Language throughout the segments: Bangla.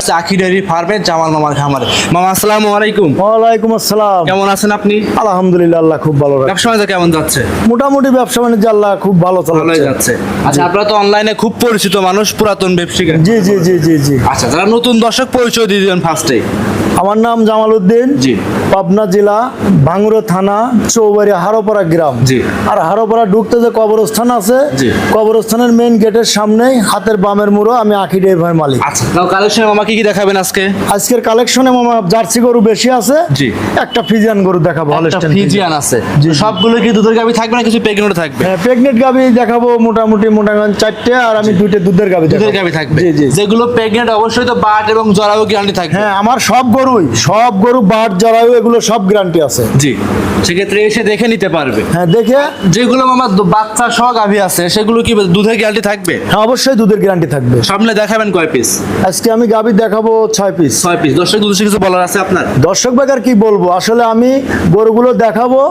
আসছে আখি ডেইরি ফার্মের জামাল মামার খামারে। মামা আসসালামু আলাইকুম। ওয়ালাইকুম আসসালাম। কেমন আছেন আপনি? আলহামদুলিল্লাহ, আল্লাহ খুব ভালো রাখে। ব্যবসা বাণিজ্য কেমন যাচ্ছে? মোটামুটি ব্যবসা বাণিজ্য আল্লাহ খুব ভালো ভালোই চালাচ্ছে। যাচ্ছে। আচ্ছা, আপনারা তো অনলাইনে খুব পরিচিত মানুষ, পুরাতন ব্যবসায়ী। জি জি জি জি জি। আচ্ছা, যারা নতুন দর্শক পরিচয় দিয়ে দিবেন ফার্স্টে। আমার নাম জামাল উদ্দিন, জি। পাবনা জেলা ভাঙ্গুরা থানা চৌবাড়ি হারোপাড়া গ্রাম। জি। আর হারোপাড়া ঢুকতে যে কবরস্থান আছে, জি। কবরস্থানের মেইন গেটের সামনেই হাতের বামের মুড়ো আমি আখি ডেইরি ফার্মের মালিক। আচ্ছা, তাও কালেকশন মামা কি কি দেখাবেন আজকে? আজকের কালেকশনে মামা জার্সি গরু বেশি আছে। জি। একটা ফিজিয়ান গরু দেখাবো। একটা হলস্টাইন ফিজিয়ান আছে। জি। সবগুলো কি দুধের গাভী থাকবে না কিছু প্রেগনেন্ট থাকবে? হ্যাঁ, প্রেগনেন্ট গাভি দেখাবো মোটামুটি 4টে, আর আমি 2টে দুধের গাভি দুধের দেখাবো। গাভী থাকবে। জি জি। যেগুলো প্রেগনেন্ট অবশ্যই তো বাট এবং জরায়ু গ্যারান্টি থাকবে। হ্যাঁ, আমার সব গরু বাট জরায়ু এগুলো সব গ্যারান্টি আছে। জি, সেক্ষেত্রে এসে দেখে নিতে পারবে। হ্যাঁ, দেখে। যেগুলো আমার বাচ্চা সহ গাভী আছে সেগুলো কি দুধের গ্যারান্টি থাকবে? হ্যাঁ, অবশ্যই দুধের গ্যারান্টি থাকবে। সামনে দেখাবেন কয় পিস? আজকে আমি গাভি দেখাবো 6 পিস। 6 পিস। দর্শক উদ্দেশ্যে কিছু বলার আছে আপনার? দর্শক ভাই আর কি বলবো, আসলে আমি গরুগুলো দেখাবো,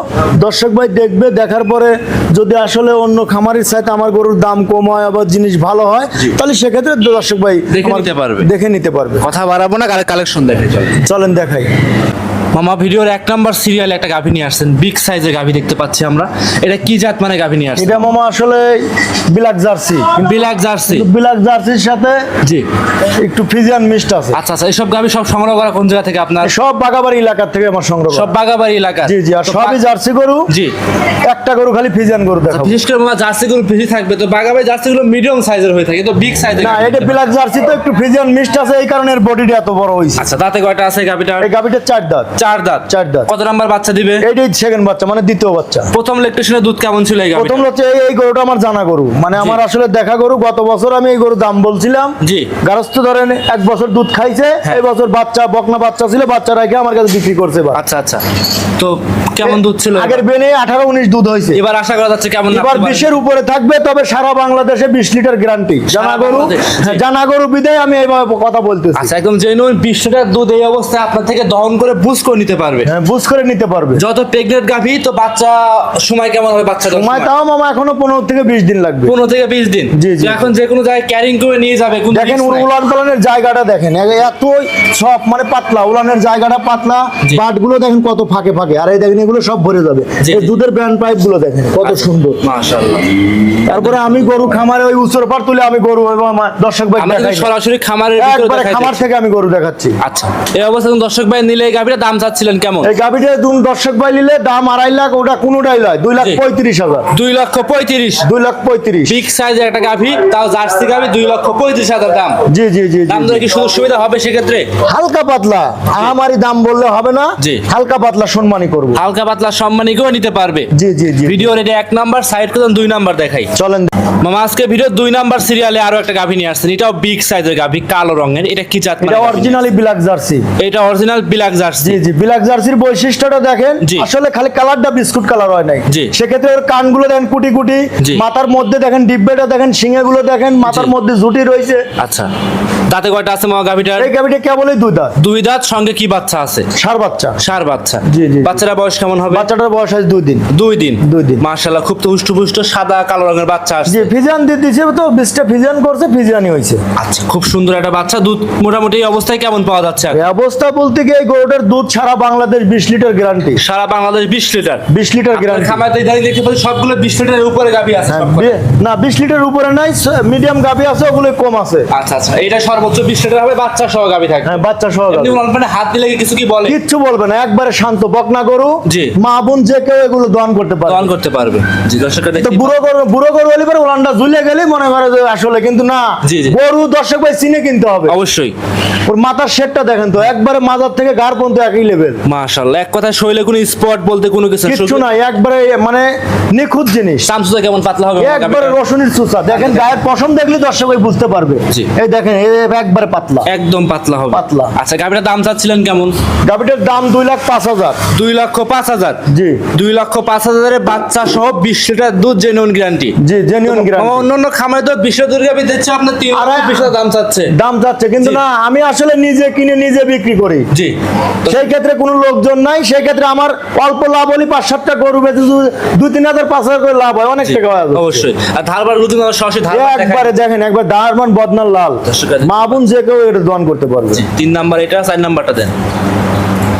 দর্শক ভাই দেখবে, দেখার পরে যদি আসলে অন্য খামারের সাথে আমার গরুর দাম কম হয় আবার জিনিস ভালো হয়, জি। তাহলে সেক্ষেত্রে দর্শক ভাই দেখে নিতে পারবে। দেখে নিতে পারবে। কথা বাড়াবো না, কালেকশন দেখে চল। চলেন দেখাই। মামা ভিডিওর 1 নাম্বার সিরিয়ালে একটা গাভী নিয়ে আসছেন, বিগ সাইজের গাভী দেখতে পাচ্ছি আমরা। এটা কি জাত মানে গাভী নিয়ে আসছেন? এটা মামা আসলে black jersey. Black jersey. Black জার্সির সাথে জি। একটু ফিজিয়ান মিক্সড আছে। আচ্ছা আচ্ছা, এইসব গাভী সব সংগ্রহ করা কোন জায়গা থেকে আপনার? সব বাগাবাড়ি এলাকা থেকে আমার সংগ্রহ করা। সব বাগাবাড়ি এলাকা। জি জি। আর সবই জার্সি গরু। জি। একটা গরু খালি ফিজিয়ান গরু দেখাবো। বিশেষ করে মামা জার্সি গুলো বেশি থাকবে, তো বাগাবাড়ি জার্সি গুলো মিডিয়াম সাইজের হয়ে থাকে, তো বিগ সাইজের। না, এটা ব্ল্যাক জার্সি তো একটু ফিজিয়ান মিক্সড আছে, এই কারণে এর বডিটা এত বড় হইছে। আচ্ছা, দাঁতে কয়টা আছে এই গাভীটার? এই গাভীটা 4 দাঁত। 4 দাঁত। 4 দাঁত। কত নাম্বার বাচ্চা দিবে? এইটাই সেকেন্ড বাচ্চা, মানে দ্বিতীয় বাচ্চা। প্রথম ল্যাকটেশনের দুধ কেমন ছিল এই গাভীটার? প্রথম হচ্ছে এই গরুটা আমার জানা গরু, মানে আমার আসলে দেখা গরু। গত বছর আমি এই গরুর দাম বলছিলাম। জি। গারস্থ ধরেন 1 বছর দুধ খাইছে, এই বছর বাচ্চা বকনা বাচ্চা ছিল, বাচ্চা রেখে আমার কাছে বিক্রি করছে। আচ্ছা আচ্ছা, তো কেমন দুধ ছিল? আগের বেনে 18-19 দুধ হয়েছে। এবার আশা করা যাচ্ছে কেমন? এবার 20-এর উপরে থাকবে, তবে সারা বাংলাদেশে 20 লিটার গ্যারান্টি। জানা গরু, হ্যাঁ, জানা গরু বিদায় আমি এইভাবে কথা বলতেছি। আচ্ছা, একদম জেনুইন 20 লিটার দুধ এই অবস্থায় আপনার থেকে দহন করে বুঝ করে নিতে পারবে। হ্যাঁ, বুঝ করে নিতে পারবে। যত প্রেগনেন্ট গাভী, তো বাচ্চা সময় কেমন হবে? বাচ্চা সময় তাও মামা এখনো 15 থেকে 20 দিন লাগবে। 15 থেকে 20 দিন। জি, জি। তো এখন যে কোনো জায়গায় ক্যারিং করে নিয়ে যাবে। দেখেন উলান পালানের জায়গাটা দেখেন, এত সব মানে পাতলা, উলানের জায়গাটা পাতলা। জি। বাটগুলো দেখেন কত ফাঁকে ফাঁকে, আর এই দেখেন এগুলো সব ভরে যাবে। জি, এই জি। দুধের ব্যান্ড পাইপ গুলো দেখেন কত সুন্দর। মাশাআল্লাহ। তারপরে আমি গরু খামারে ওই উচ্চর পার তুলে আমি গরু দর্শক ভাই আমরা দেখাই, সরাসরি খামারের ভিতরে একবারে দেখাই খামার দিচ্ছি। থেকে আমি গরু দেখাচ্ছি। আচ্ছা, এই অবস্থায় দর্শক ভাই নিলে এই গাভীটার দাম চাচ্ছিলেন কেমন? এই গাভীটা দর্শক ভাই নিলে দাম 2.5 লাখ, ওটা কোনোটাই নয়, 2,35,000। 2,35,000। 2,35,000। বিগ সাইজের একটা গাভী, তাও জার্সি গাভী, 2,35,000 দাম। জি জি জি দাম জি। ধরে কি সুযোগ সুবিধা হবে সেক্ষেত্রে? হালকা পাতলা, আমারই দাম বললে হবে না। জি। হালকা পাতলা সম্মানই করবো। হালকা পাতলা সম্মানী করে নিতে পারবে। জি জি জি। ভিডিওর এটা 1 নাম্বার, সাইড করে 2 নাম্বার দেখাই। চলেন। মামা আজকে ভিডিও 2 নাম্বার সিরিয়ালে আরো একটা গাভী নিয়ে আসছেন। এটাও বিগ সাইজের গাভী, কালো রঙের। এটা কি জাত? এটা অরিজিনালি ব্ল্যাক জার্সি। এটা অরিজিনাল ব্ল্যাক জার্সি। জি জি। ব্ল্যাক জার্সির বৈশিষ্ট্যটা দেখেন, জি। আসলে খালি কালারটা বিস্কুট কালার হয় নাই। জি। সেক্ষেত্রে ওর কানগুলো দেখেন কুটি কুটি, জি। মাথার মধ্যে দেখেন ডিব্বেটা দেখেন, শিঙেগুলো দেখেন, মাথার জি। মধ্যে জুটি রয়েছে। আচ্ছা, দাঁতে কয়টা আছে মামা গাভীটার? এই গাভীটা কেবলই 2 দাঁত। 2 দাঁত, সঙ্গে কি বাচ্চা আছে? ষাঁড় বাচ্চা। ষাঁড় বাচ্চা। জি, জি। বাচ্চারা বয়স কেমন হবে? বাচ্চাটার বয়স আছে 2 দিন। 2 দিন। 2 দিন। মাশাআল্লাহ, খুব তো হুষ্টপুষ্ট সাদা কালো রঙের বাচ্চা আসছে। জি, ফিজিয়ান দিয়ে দিয়েছে তো, 20টা ফিজিয়ান করছে, ফিজিয়ানই হয়েছে। আচ্ছা, খুব সুন্দর একটা বাচ্চা। দুধ মোটামুটি এই অবস্থায় কেমন পাওয়া যাচ্ছে এখন? এই অবস্থা বলতে গিয়ে এই গরুটার দুধ সারা বাংলাদেশ 20 লিটার গ্যারান্টি। সারা বাংলাদেশ 20 লিটার। 20 litre guarantee. খামারে দাঁড়িয়ে দেখতে পাচ্ছি সবগুলো 20 লিটারের উপরে গাভী আছে সবকটা। না, 20 লিটার উপরে নাই, মিডিয়াম গাভী আছে, ওগুলো কম আছে। আচ্ছা আচ্ছা, এটা সর্বোচ্চ 20 লিটার হবে, বাচ্চা সহ গাভী থাকবে। হ্যাঁ, বাচ্চা সহ গাভী। এমনি উনানে হাত দিলে কি কিছু কি বলে? কিচ্ছু বলবে না, একবারে শান্ত বকনা গরু। জি। মা বোন যে কেউ এগুলো দহন করতে পারে। দহন করতে পারবে। জি, দর্শকরা তো দেখতে বুড়ো গরু হলে পরে উলানটা ঝুলে গেলে মনে করে যে আসলে, কিন্তু না, জি, জি। গরু দর্শক ভাই চিনে কিনতে হবে। অবশ্যই। ওর মাথার শেডটা দেখেন তো, একবারে মাথার থেকে গাড় পর্যন্ত একই লেভেল। মাশাআল্লাহ, এক কথায় শরীরে কোনো স্পট বলতে কোনো কিছু কিচ্ছু নাই, একবারে মানে নিখুঁত জিনিস। চামচুটা কেমন পাতলা হবে? একবারে রসুনের চুচা দেখেন, গায়ের পশম দেখলে দর্শক ভাই বুঝতে পারবে। জি। এই দেখেন, একবারে পাতলা, একদম পাতলা হবে। পাতলা। আচ্ছা, গাভীটার দাম চাচ্ছিলেন কেমন? গাভীটার দাম 2,05,000। 2,05,000। জি। 2,05,000 এর বাচ্চা সহ 20 লিটার দুধ, জেনুইন গ্যারান্টি। জি, জেনুইন গ্যারান্টি। অন্যান্য খামারে তো 20 লিটার গাভী দিচ্ছে আপনার 3,20,000 দাম চাচ্ছে। দাম যাচ্ছে, কিন্তু জি। না, আমি আসলে নিজে কিনে নিজে বিক্রি করি। জি। সেই ক্ষেত্রে কোনো লোকজন নাই, সেই ক্ষেত্রে আমার অল্প লাভ হলে 5-7টা গরু বেঁচে 2-3,000 5,000 করে লাভ হয়, অনেক টাকা হয়। অবশ্যই। আর ধারবার রুদিন সরাসরি ধারবার একবারে দেখেন, একবার দারমান বদনার লাল, দর্শকরা মা বোন যে কেউ এটা দোয়ান করতে পারবে। 3 নাম্বার এটা, 4 নাম্বারটা দেন।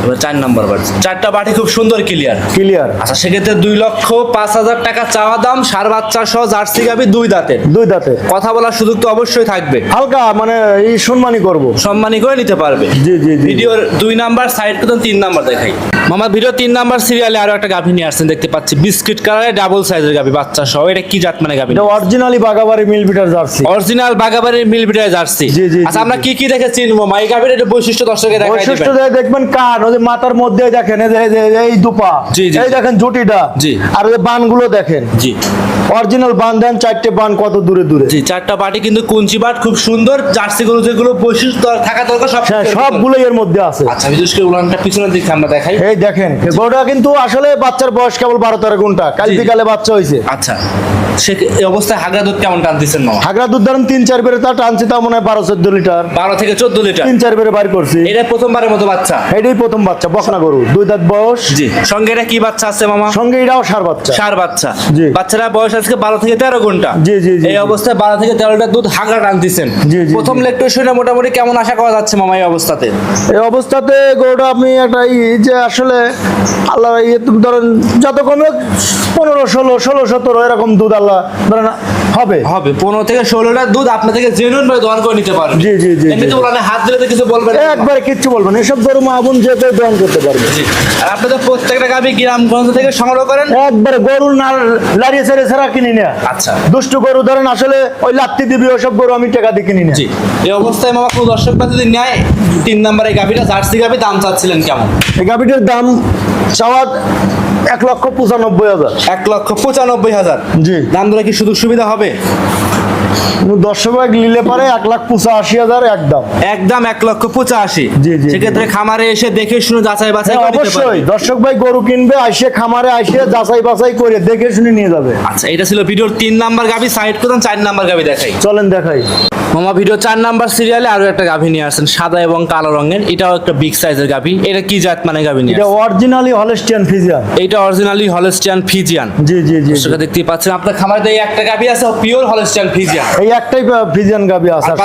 এবার 4 নাম্বার বাড়ছে, 4টা বাটি খুব সুন্দর ক্লিয়ার। ক্লিয়ার। আচ্ছা, সেক্ষেত্রে 2,05,000 টাকা চাওয়া দাম, সার বাচ্চা সহ জার্সি গাভি 2 দাঁতের। 2 দাঁতে কথা বলার সুযোগ তো অবশ্যই থাকবে, হালকা মানে এই সম্মানই করব। সম্মানী করে নিতে পারবে। জি জি জি। ভিডিওর 2 নাম্বার সাইড করে 3 নাম্বার দেখাই। মামা ভিডিও 3 নাম্বার সিরিয়ালে আরো একটা গাভি নিয়ে আসছেন দেখতে পাচ্ছি, বিস্কিট কালারের ডাবল সাইজের গাভি বাচ্চা সহ। এটা কি জাত মানে গাভি? এটা অরিজিনালি বাগাবাড়ি মিল বিটার জার্সি। অরিজিনাল বাগাবাড়ির মিল বিটার জার্সি। জি, জি, আচ্ছা, জি, আমরা জি। কি কি দেখে চিনবো মা এই গাভির? এটা বৈশিষ্ট্য দর্শকে দেখাই বৈশিষ্ট্য দিবেন। দেখবেন কান, ওই যে মাথার মধ্যে দেখেন এই দুপা, জি, জি, এই দেখেন জুটিটা, জি। আর ওই বানগুলো দেখেন, জি অরিজিনাল বান দেন, 4টে বান কত দূরে দূরে। জি, 4টা বাটি কিন্তু কুঞ্চি বাট খুব সুন্দর। জার্সি গরু যেগুলো বৈশিষ্ট্য থাকা দরকার সব হ্যাঁ, সবগুলো এর মধ্যে আছে। আচ্ছা, বিশেষ করে উলানটা পিছনের দিকে আমরা দেখাই। এই দেখেন গরুটা কিন্তু আসলে বাচ্চার বয়স কেবল 12-13 ঘন্টা, কাল জি, জি। বিকালে বাচ্চা হয়েছে। আচ্ছা, সে এই অবস্থায় হাগরা দুধ কেমন টানতেছেন মামা? হাগরা দুধ ধরেন 3-4 বেড়ে তা টানছি, তা মনে হয় 12-14 লিটার, 12 থেকে 14 লিটার। 3-4 বেড়ে বাইর করছি। এটা প্রথমবারের মতো বাচ্চা। এটাই প্রথম বাচ্চা, বকনা গরু, 2 দাঁত বয়স। জি, সঙ্গে এটা কি বাচ্চা আছে মামা? সঙ্গে এটাও সার বাচ্চা। সার বাচ্চা। জি। বাচ্চারা বয়স আজকে 12 থেকে 13 ঘন্টা। জি, জি, জি, এই জি। অবস্থায় 12 থেকে 13 লিটার দুধ হাগরা টানতেছেন। জি, জি, প্রথম জি। লেকটেশনে মোটামুটি কেমন আশা করা যাচ্ছে মামা এই অবস্থাতে? এই অবস্থাতে গরুটা আপনি একটা যে আসলে আল্লাহ ধরেন যত কমে 15-16-17 এরকম দুধ আল্লাহ ধরেন হবে। হবে 15 থেকে 16 লিটার দুধ আপনি থেকে জেনুইন ভাবে দহন করে নিতে পারবেন। জি, জি, জি, এমনিতে জি। উলানে হাত দিলে তো কিছু বলবেন না। একবারে কিচ্ছু বলবেন না, এসব গরু মা বোন যে কেউ দহন করতে পারবে। জি। আর আপনি তো প্রত্যেকটা গাভী গ্রামগঞ্জ থেকে সংগ্রহ করেন। একবারে গরু না লাড়িয়ে ছেড়ে ছাড়া কিনি না। আচ্ছা। দুষ্টু গরু ধরেন আসলে ওই লাত্তি দিবি, ওসব গরু আমি টাকা দিয়ে কিনি না। জি, এই অবস্থায় মামা কোনো দর্শক বা যদি নেয় 3 নম্বরে গাভীটা জার্সি গাভী, দাম চাচ্ছিলেন কেমন? এই গাভিটার দাম চাওয়া 1,95,000। 1,95,000। জি। দাম দরে কি সুযোগ সুবিধা হবে? 10 ভাগ নিলে পারে 1,85,000 একদম। একদম 1,85,000। জি, জি, সেক্ষেত্রে খামারে এসে দেখে শুনে যাচাই বাছাই হ্যাঁ, করে নিতে অবশ্যই পারবে। দর্শক ভাই গরু কিনবে, আইসে খামারে আইসে যাচাই বাছাই করে দেখে শুনে নিয়ে যাবে। আচ্ছা, এটা ছিল ভিডিওর 3 নাম্বার গাভী। সাইড করুন, 4 নাম্বার গাভী দেখাই। চলেন দেখাই। মামা ভিডিও 4 নাম্বার সিরিয়ালে আরো একটা গাভী নিয়ে আসছেন, সাদা এবং কালো রঙের। এটাও একটা বিগ সাইজের গাভী। এটা কি জাত মানে গাভী নিয়ে এটা আসছেন? Originally Holstein Friesian. এটা অরিজিনালি হলস্টিয়ান ফ্রিজিয়ান। জি জি জি জি। দর্শকরা দেখতেই পাচ্ছেন আপনার খামারে তো এই একটা গাভী আছে, পিওর হলস্টিয়ান ফ্রিজিয়ান। এই একটাই ফ্রিজিয়ান গাবি আছে, আর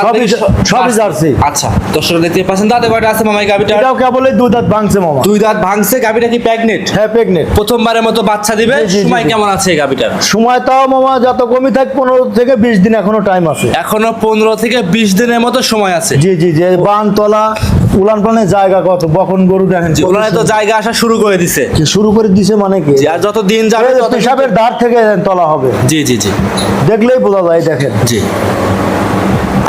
সবই জার্সি। আচ্ছা, দর্শকরা দেখতে পাচ্ছেন দাঁতে কয়টা আছে মামা এই গাভীটা? এটাও কেবল 2 দাঁত ভাঙছে মামা। 2 দাঁত ভাঙছে। গাভীটা কি প্রেগনেন্ট? হ্যাঁ, প্রেগনেন্ট। প্রথমবারের মতো বাচ্চা দিবে। জি, জি, জি, সময় জি। কেমন আছে এই গাভীটার? সময় তাও মামা যত কমই থাক 15 থেকে 20 দিন এখনো টাইম আছে। এখনো 15 থেকে 20 দিনের মতো সময় আছে। জি জি জি। বান তলা উলান পালানের জায়গা কত, বকন গরু দেখেন জি, ওনারা তো জায়গা আসা শুরু করে দিছে। কি শুরু করে দিছে মানে কি? জি, আর যত দিন যাবে এই যে তত পেশাবের ধার থেকে তলা হবে, জি জি জি দেখলেই বোঝা যায়। দেখেন। জি।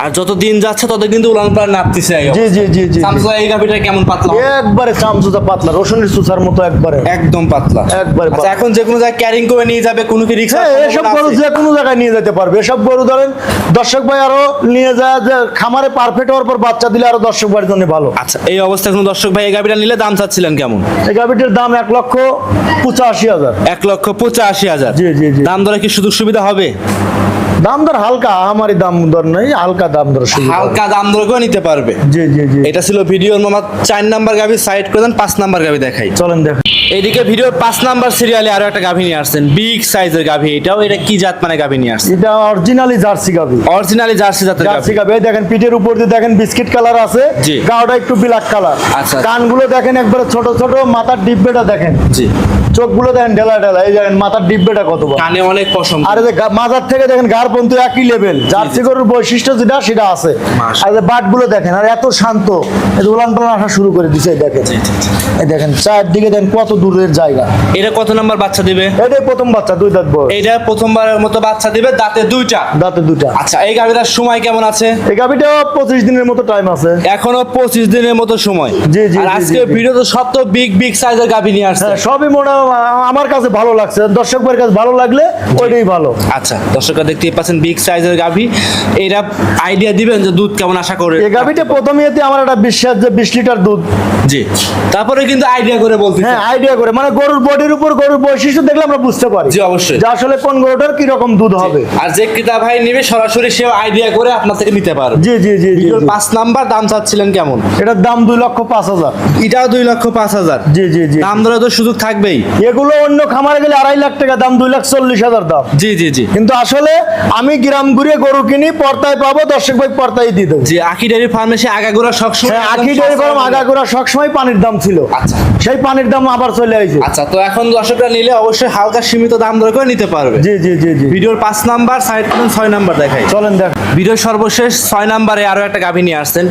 আর যত দিন যাচ্ছে তত কিন্তু উলান পালান নাপতিছে। জি জি জি জি। সামসা এই গাভীটা কেমন পাতলা? একবারে চামচুটা পাতলা, রসুনের সুসার মতো একবারে। একদম পাতলা। একবারে আচ্ছা, পাতলা। এখন যে কোনো জায়গায় ক্যারিং করে নিয়ে যাবে, কোনো কি রিস্ক? হ্যাঁ, এসব গরু যে কোনো জায়গায় নিয়ে যেতে পারবে। এসব গরু ধরেন দর্শক ভাই আরো নিয়ে যায় যে খামারে পারফেক্ট হওয়ার পর বাচ্চা দিলে আরো দর্শক ভাইয়ের জন্য ভালো। আচ্ছা, এই অবস্থায় কোনো দর্শক ভাই এই গাভীটা নিলে দাম চাচ্ছিলেন কেমন? এই গাভিটির দাম 1,85,000। 1,85,000। জি, জি, জি। দাম দরে কি সুযোগ সুবিধা হবে? দাম দর হালকা, আমারই দাম দর নেই, হালকা দাম দর শুরু। হালকা দাম দরে করে নিতে পারবে। জি জি জি। এটা ছিল ভিডিওর মামা 4 নাম্বার গাভী। সাইড করে দেন, 5 নাম্বার গাভী দেখাই। চলেন দেখ। এইদিকে ভিডিওর 5 নাম্বার সিরিয়ালে আরো একটা গাভী নিয়ে আসছেন, বিগ সাইজের গাভী। এটাও এটা কি জাত মানে গাভী নিয়ে আসছেন? এটা অরিজিনালি জার্সি গাভি। অরিজিনালি জার্সি জাতের গাভী। জার্সি গাভি। এই দেখেন পিঠের উপর দিয়ে দেখেন বিস্কিট কালার আছে, জি। গাওটা একটু ব্ল্যাক কালার। আচ্ছা। কানগুলো দেখেন একবারে ছোট ছোট, মাথার ডিব্বেটা দেখেন, জি। চোখগুলো দেখেন ঢেলা ঢেলা। এই দেখেন মাথার ডিব্বেটা কত বড়। কানে অনেক পশম। আর এই যে মাথার থেকে দেখেন ঘাড় পর্যন্ত একই লেভেল। জার্সি গরুর বৈশিষ্ট্য যেটা সেটা আছে। মাশাআল্লাহ। আর এই যে বাটগুলো দেখেন, আর এত শান্ত, এই যে উলান পালান আসা শুরু করে দিছে। এই দেখেন, জি, জি, জি। এই দেখেন চারদিকে দেখেন কত দূরের জায়গা। এটা কত নাম্বার বাচ্চা দিবে? এটাই প্রথম বাচ্চা, 2 দাঁত বয়স, এইটা প্রথমবারের মতো বাচ্চা দিবে, দাঁতে 2টা। দাঁতে 2টা। আচ্ছা, এই গাভীটার সময় কেমন আছে? এই গাভিটা 25 দিনের মতো টাইম আছে। এখনো 25 দিনের মতো সময়। জি, জি, আর জি, আজকে জি, জি। ভিডিও তো সব তো বিগ বিগ সাইজের গাভী নিয়ে আসছে। হ্যাঁ, সবই মনে আমার কাছে ভালো লাগছে, দর্শক ভাইয়ের কাছে ভালো লাগলে ওইটাই ভালো। আচ্ছা, দর্শকরা দেখতেই পাচ্ছেন বিগ সাইজের গাভী। এরা আইডিয়া দিবেন যে দুধ কেমন আশা করে? এই গাভিটা প্রথমে আমার একটা বিশ্বাস যে 20 লিটার দুধ। জি। তারপরে কিন্তু আইডিয়া করে বলতে। হ্যাঁ, আইডিয়া আইডিয়া করে, মানে গরুর বডির উপর গরুর বৈশিষ্ট্য দেখলে আমরা বুঝতে পারি জি, অবশ্যই। যে আসলে কোন গরুটার কি রকম দুধ হবে। আর যে ক্রেতা ভাই নেবে সরাসরি সে আইডিয়া করে আপনার থেকে নিতে পারবে। জি জি জি জি ভিডিওর জি। 5 নাম্বার দাম চাচ্ছিলেন কেমন? এটার দাম 2,05,000। এটাও 2,05,000। জি জি জি। দাম ধরে তো সুযোগ থাকবেই। এগুলো অন্য খামারে গেলে 2.5 লাখ টাকা দাম, 2,40,000 দাম। জি জি জি কিন্তু আসলে আমি গ্রাম ঘুরে গরু কিনি, পর্তায় পাবো, দর্শক ভাই পর্তায় দিয়ে দেবো। জি, আখি ডেয়ারি ফার্মেসি আগাগোড়া সবসময় হ্যাঁ, একদম আখি ডেয়ারি ফার্ম সস্তা আগাগোড়া সবসময় পানির দাম ছিল। আচ্ছা। সেই পানির দাম আবার চলে আসছে। আচ্ছা, তো এখন দর্শকরা নিলে অবশ্যই হালকা সীমিত দাম দর করে নিতে পারবে। জি জি জি জি। ভিডিওর 5 নাম্বার সাইড করুন, 6 নাম্বার দেখাই। চলেন দেখ। ভিডিওর সর্বশেষ 6 নাম্বারে আরো একটা গাভী নিয়ে আসছেন,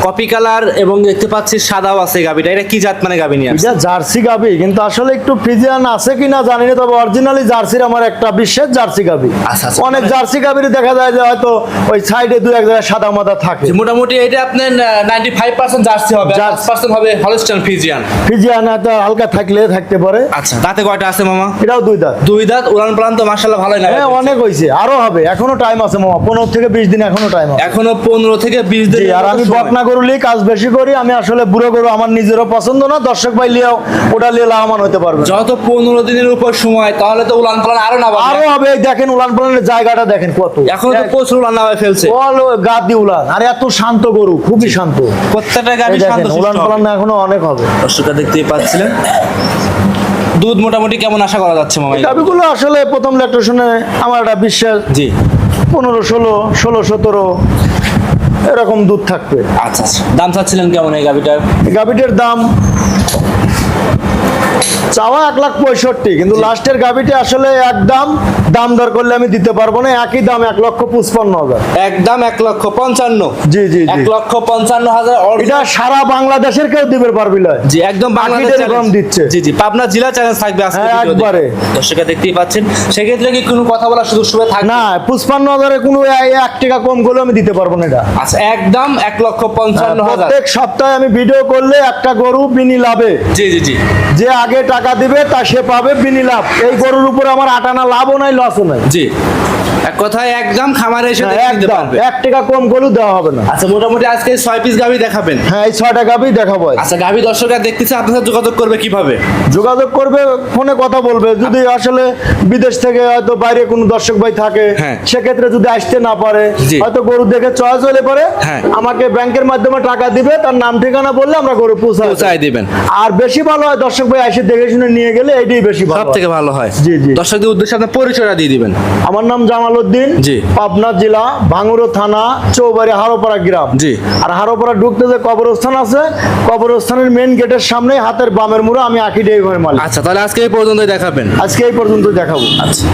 কপি কালার এবং দেখতে পাচ্ছি সাদাও আছে গাভীটা। এটা কি জাত মানে গাভী নিয়ে আসছেন? এটা জার্সি গাবি, কিন্তু আসলে একটু ফ্রিজিয়ান আছে কিনা জানি না, তবে অরিজিনালি জার্সির আমার একটা বিশেষ জার্সি গাবি। আচ্ছা, আচ্ছা। অনেক জার্সি গাবির দেখা যায় যে হয়তো ওই সাইডে দু এক জায়গায় সাদা মাদা থাকে। যে মোটামুটি এটা আপনার 95% জার্সি হবে, 5% হবে হলস্টাইন ফ্রিজিয়ান। ফ্রিজিয়ান এত হালকা থাকলে থাকতে পারে। আচ্ছা, দাঁতে কয়টা আছে মামা? এটাও 2 দাঁত। 2 দাঁত। উড়ান প্লান তো মাশাআল্লাহ ভালোই না? হ্যাঁ, অনেক হয়েছে, আরো হবে, এখনো টাইম আছে মামা, 15 থেকে 20 দিন এখনো টাইম আছে। এখনো 15 থেকে 20 দিন। জি, আর আমি বকনা গরু লিয়ে কাজ বেশি করি। আমি আসলে বুড়ো গরু আমার নিজেরও পছন্দ না, দর্শক ভাই লিয়েও ওটা লিয়ে লাভবান হতে পারবে। যত 15 দিনের উপর সময়, তাহলে তো উলান পালান আরো না আরো হবে। এই দেখেন উলান পালানের জায়গাটা দেখেন কত, এখন তো প্রচুর উলান নামায় ফেলছে। বল গা দিয়ে উলান, আর এত শান্ত গরু, খুবই শান্ত। প্রত্যেকটা এই গাভী শান্ত দেখেন উলান শিষ্ট হবে। পালান এখনো অনেক হবে। দর্শকরা দেখতেই পাচ্ছিলেন। দুধ মোটামুটি কেমন আশা করা যাচ্ছে মামা? গাভিগুলো আসলে প্রথম ল্যাকটেশনে আমার একটা বিশ্বাস জি। 15, 16, 17 এরকম দুধ থাকবে। আচ্ছা আচ্ছা। দাম চাচ্ছিলেন কেমন এই গাভিটার? গাভিটার দাম চাওয়া 1,65,000, কিন্তু লাস্টের গাভিটা আসলে একদম দাম দর করলে আমি দিতে পারবো না। একই দাম 1,55,000। একদম 1,55,000। জি জি জি। 1,55,000 এটা সারা বাংলাদেশের কেউ দিবে পারবি না। জি, একদম বাংলাদেশ আকিদের চ্যালেঞ্জ কম দিচ্ছে। জি জি, পাবনা জেলা চ্যালেঞ্জ থাকবে আজকে হ্যাঁ, ভিডিওতে। একবারে। দর্শকরা দেখতেই পাচ্ছেন। সেক্ষেত্রে কি কোনো কথা বলার সুযোগ সুবিধা থাকবে? না, 55,000 কোনো 1 টাকা কম করলে আমি দিতে পারবো না এটা। আচ্ছা, একদম 1,55,000। প্রত্যেক সপ্তাহে আমি ভিডিও করলে একটা গরু বিনি লাভে, জি জি জি। যে আগে টাকা দিবে তা সে পাবে বিনি লাভ। এই গরুর উপর আমার আটানা লাভও নাই, লসও নাই। জি, এক কথায় একদম খামারে এসে না, দেখে নিতে একদম পারবে। 1 টাকা কম করলেও দেওয়া হবে না। আচ্ছা, মোটামুটি আজকে 6 পিস গাভী দেখাবেন। হ্যাঁ, এই 6 টাকাই দেখাবো। আচ্ছা, গাভী দর্শকরা দেখতেছে, আপনার সাথে যোগাযোগ করবে কিভাবে? যোগাযোগ করবে, ফোনে কথা বলবে। যদি আসলে বিদেশ থেকে হয়তো বাইরে কোনো দর্শক ভাই থাকে, হ্যাঁ। সেক্ষেত্রে যদি আসতে না পারে, জি। হয়তো গরু দেখে চয়েস হলে পারে, হ্যাঁ। আমাকে ব্যাংকের মাধ্যমে টাকা দিবে, তার নাম ঠিকানা বললে আমরা গরু পৌঁছায় পৌঁছাই। দিবেন। আর বেশি ভালো হয় দর্শক ভাই এসে দেখে শুনে নিয়ে গেলে এইটাই বেশি ভালো সব হয়। থেকে ভালো হয়। জি, জি। দর্শকদের উদ্দেশ্যে আপনার পরিচয়টা দিয়ে দিবেন। আমার নাম জামাল উদ্দিন, জি। পাবনা জেলা ভাঙ্গুরো থানা চৌবাড়ি হারোপাড়া গ্রাম। জি। আর হারোপাড়া ঢুকতে যে কবরস্থান আছে, কবরস্থানের মেইন গেটের সামনে হাতের বামের মুড়া আমি আঁকি ডেয়ে ঘরের মালিক। আচ্ছা, তাহলে আজকে এই পর্যন্তই দেখাবেন। আজকে এই পর্যন্ত দেখাবো। আচ্ছা।